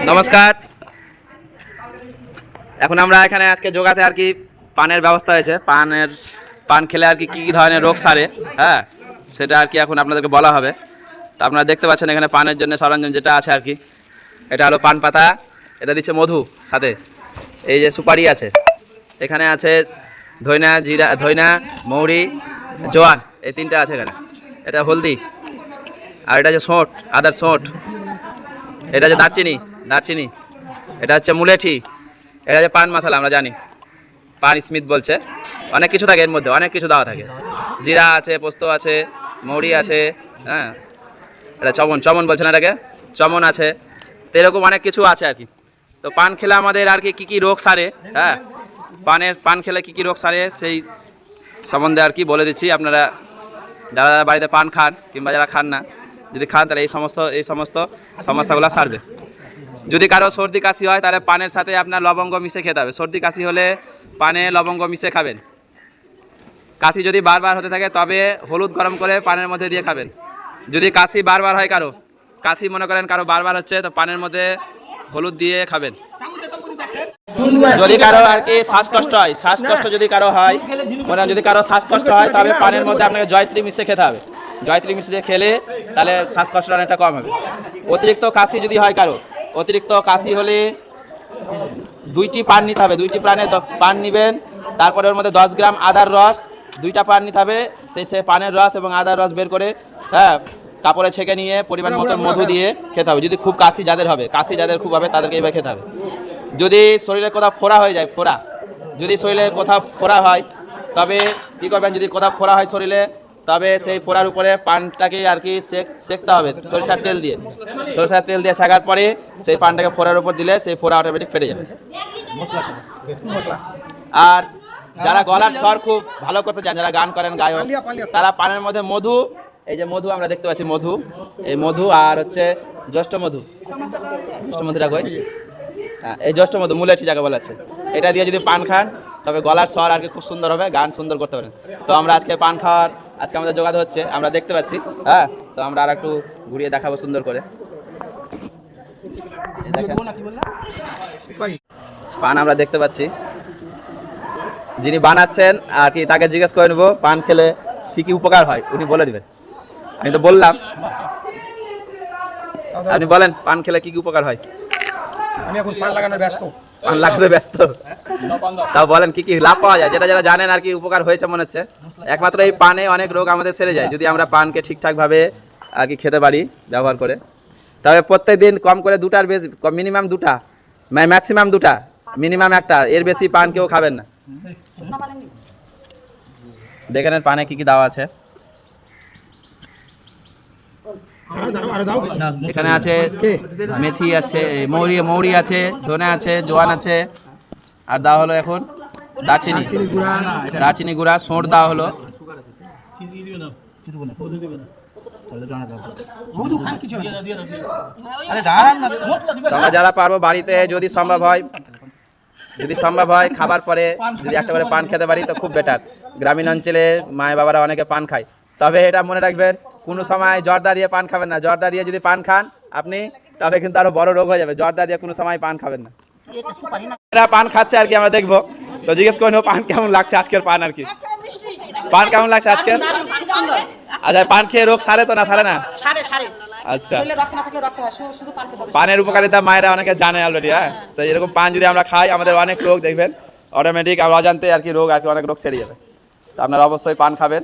নমস্কার। এখন আমরা এখানে আজকে যোগাতে আর কি পানের ব্যবস্থা হয়েছে। পান খেলে আর কি কী কী ধরনের রোগ সারে, হ্যাঁ সেটা আর কি এখন আপনাদেরকে বলা হবে। তো আপনারা দেখতে পাচ্ছেন এখানে পানের জন্য সরঞ্জাম যেটা আছে আর কি, এটা হলো পান পাতা, এটা দিচ্ছে মধু, সাথে এই যে সুপারি আছে, এখানে আছে ধইনা, মৌরি, জোয়ান, এই তিনটা আছে এখানে। এটা হলদি, আর এটা হচ্ছে সোঁট, আদার সোঁট, এটা হচ্ছে দারচিনি, এটা হচ্ছে মুলেঠি, এটা হচ্ছে পান মশলা, আমরা জানি পান স্মিথ বলছে। অনেক কিছু থাকে এর মধ্যে, অনেক কিছু দেওয়া থাকে, জিরা আছে, পোস্ত আছে, মৌরি আছে, হ্যাঁ এটা চমন বলছে না, এটাকে চমন আছে। তো এরকম অনেক কিছু আছে আর কি। তো পান খেলে আমাদের আর কি কী রোগ সারে, হ্যাঁ পান খেলে কী রোগ সারে সেই সম্বন্ধে আর কি বলে দিচ্ছি। আপনারা যারা বাড়িতে পান খান কিংবা যারা খান না, যদি খান তাহলে এই সমস্ত সমস্যাগুলো সারবে। যদি কারো সর্দি কাশি হয় তাহলে পানের সাথে আপনার লবঙ্গ মিশে খেতে হবে। সর্দি কাশি হলে পানে লবঙ্গ মিশে খাবেন। কাশি যদি বারবার হতে থাকে তবে হলুদ গরম করে পানের মধ্যে দিয়ে খাবেন। যদি কাশি বারবার হয় কাশি মনে করেন কারো বারবার হচ্ছে, তো পানের মধ্যে হলুদ দিয়ে খাবেন। যদি কারো আর কি শ্বাসকষ্ট যদি কারো হয়, যদি কারো শ্বাসকষ্ট হয় তবে পানের মধ্যে আপনাকে জয়ত্রী মিশিয়ে খেতে হবে। জয়ত্রী মিশিয়ে খেলে তাহলে শ্বাসকষ্ট অনেকটা কম হবে। অতিরিক্ত কাশি যদি হয় অতিরিক্ত কাশি হলে 2টি পান নিতে হবে। 2টি পান নেবেন, তারপরে ওর মধ্যে 10 গ্রাম আদার রস, 2টা পান নিতে হবে। তো সে পানের রস এবং আদার রস বের করে, হ্যাঁ কাপড়ে ছেঁকে নিয়ে পরিমাণ মতো মধু দিয়ে খেতে হবে। যদি খুব কাশি যাদের খুব হবে তাদেরকে এবার খেতে হবে। যদি শরীরে কোথাও ফোড়া হয়ে যায়, যদি শরীরে কোথাও ফোড়া হয় তবে কী করবেন, যদি কোথাও ফোড়া হয় শরীরে তবে সেই ফোড়ার উপরে পানটাকে আর কি সেঁকতে হবে সরিষার তেল দিয়ে শেখার পরে সেই পানটাকে ফোড়ার উপর দিলে সেই ফোড়া অটোমেটিক ফেটে যাবে। আর যারা গলার স্বর খুব ভালো করতে চান, যারা গান করেন গায়ক, তারা পানের মধ্যে মধু, এই যে মধু আমরা দেখতে পাচ্ছি, এই মধু আর হচ্ছে জ্যৈষ্ঠ মধুটা কই, হ্যাঁ এই জ্যৈষ্ঠ মধু, মুলেঠি যাকে বলা আছে, এটা দিয়ে যদি পান খান তবে গলার স্বর আর কি খুব সুন্দর হবে, গান সুন্দর করতে পারেন। তো আমরা আজকে পান খাওয়ার আমাদের যোগাযোগ হচ্ছে, আমরা দেখতে পাচ্ছি, হ্যাঁ তো আমরা আর একটু ঘুরিয়ে দেখাবো সুন্দর করে। পান আমরা দেখতে পাচ্ছি, যিনি বানাচ্ছেন আর কি তাকে জিজ্ঞেস করে নেবো পান খেলে কি কি উপকার হয়, উনি বলে দিবেন। আমি তো বললাম, আপনি বলেন পান খেলে কি কি উপকার হয়। আমি এখন পান লাগাতে ব্যস্ত, তাও বলেন কি কি লাভ পাওয়া যায়, যেটা যারা জানেন আর কি উপকার হয়েছে মনে হচ্ছে। একমাত্র এই পানে অনেক রোগ আমাদের সেরে যায় যদি আমরা পানকে ঠিকঠাকভাবে আর কি খেতে পারি, ব্যবহার করে। তবে প্রত্যেক দিন কম করে 2টার বেশি, মিনিমাম 2টা, ম্যাক্সিমাম 2টা, মিনিমাম 1টা, এর বেশি পান কেউ খাবেন না। দেখেন পানে কি কি দেওয়া আছে। এখানে আছে মেথি আছে, মৌরি আছে, ধনে আছে, জোয়ান আছে, আর দেওয়া হলো এখন দারচিনি গুঁড়া, সোঁট দেওয়া হলো। তোমরা যারা পারবো বাড়িতে যদি সম্ভব হয় খাবার পরে যদি একটা করে পান খেতে পারি তো খুব বেটার। গ্রামীণ অঞ্চলে মায় বাবারা অনেকে পান খায়, তবে এটা মনে রাখবেন কোনো সময় জর্দা দিয়ে পান খাবেন না। জর্দা দিয়ে যদি পান খান আপনি তবে কিন্তু আরো বড় রোগ হয়ে যাবে। জর্দা দিয়ে কোনো সময় পান খাবেন না। এরা পান খাচ্ছে আর কি, আমরা দেখবো। তো জিজ্ঞেস করে নেবো পান কেমন লাগছে আজকের পান আর কি, পান কেমন লাগছে আজকের। আচ্ছা পান খেয়ে রোগ সারে তো না, সারে না? আচ্ছা, পানের উপকারিতা মায়েরা অনেকে জানে অলরেডি। হ্যাঁ তো এরকম পান যদি আমরা খাই আমাদের অনেক রোগ দেখবেন অটোমেটিক অজান্তে আর কি রোগ আর কি অনেক রোগ সেরে যাবে। তো আপনারা অবশ্যই পান খাবেন।